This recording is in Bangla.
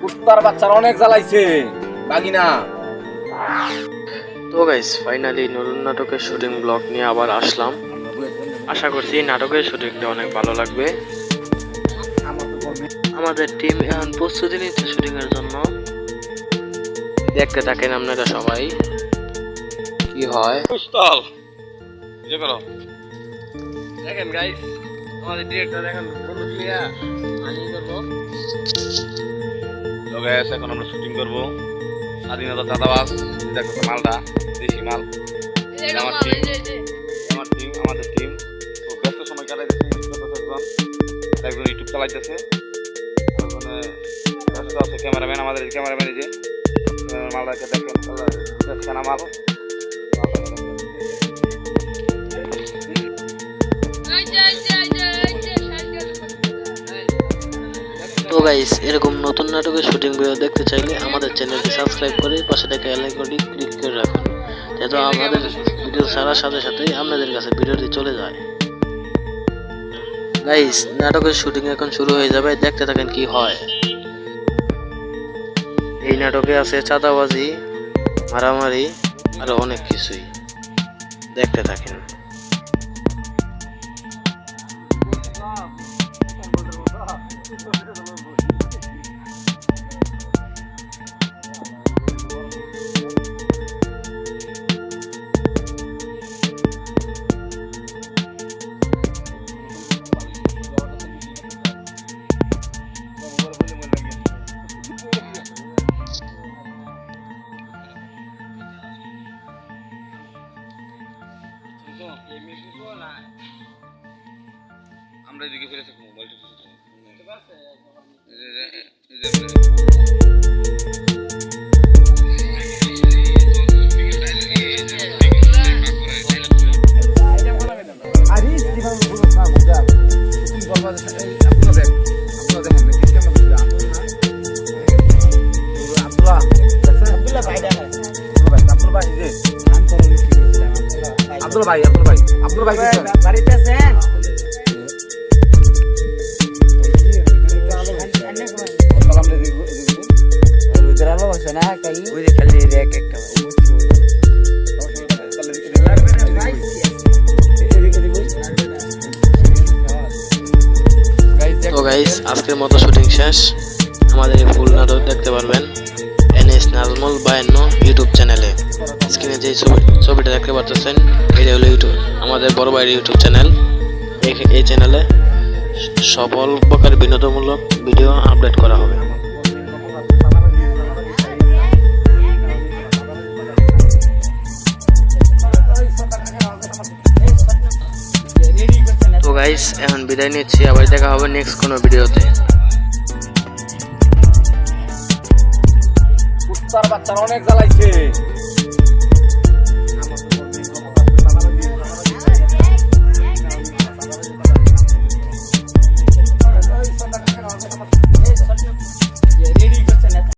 কুত্তার বাচ্চারা অনেক জ্বালাইছে বাগিনা। তো গাইস ফাইনালি নতুন নাটকের শুটিং ব্লগ নিয়ে আবার আসলাম। আশা করছি নাটকের শুটিংটা অনেক ভালো লাগবে। আমাদের টিম এখন প্রস্তুতি নিচ্ছে শুটিং এর জন্য। দেখতে থাকেন আপনারা সবাই কি হয়। দেখেন গাইস আমাদের ডিরেক্টর দেখেন বন্ধু প্লেয়া আমি করব। তো গাইস এখন আমরা শুটিং করব স্বাধীনতা চাঁদাবাজ। দেখো মালটা দেশি মাল। আমাদের টিম তো ব্যস্ত সময় কাটাইতেছে। একজন ইউটিউব চালাইতেছে, ওখানে ব্যস্ত আছে ক্যামেরাম্যান। আমাদের ক্যামেরাম্যান এই যে মালটাকে দেখেন খানা মাল। তো গাইস এরকম নতুন নাটকের শুটিং ভিডিও দেখতে চাইলে আমাদের চ্যানেলটি সাবস্ক্রাইব করে পাশে থাকা বেল আইকনটি ক্লিক করে রাখুন, যাতে আমাদের ভিডিও ছাড়ার সাথে সাথেই আপনাদের কাছে ভিডিওটি চলে যায়। গাইস নাটকের শুটিং এখন শুরু হয়ে যাবে, দেখতে থাকেন কি হয়। এই নাটকে আছে চাঁদাবাজি, মারামারি আরো অনেক কিছুই, দেখতে থাকেন। আমরা এদিকে ফিরে থাকবো মোবাইলটা আব্দুল ভাই বাড়িতে আছেন? তো গাইস আজকের মতো শুটিং শেষ। আমাদের এই ফুল নাটক দেখতে পারবেন NS নাজমুল 52 ইউটিউব চ্যানেলে। স্ক্রিনে যে ছবিটা দেখতে পাচ্ছেন এটা হলো ইউটিউব আমাদের বড় ভাইয়ের ইউটিউব চ্যানেল। এই চ্যানেলে সকল প্রকার বিনোদনমূলক ভিডিও আপলোড করা হবে। তো গাইস এখন বিদায় নিচ্ছি, আবার দেখা হবে নেক্সট কোনো ভিডিওতে। কুত্তার বাচ্চারা অনেক জ্বালাইছে।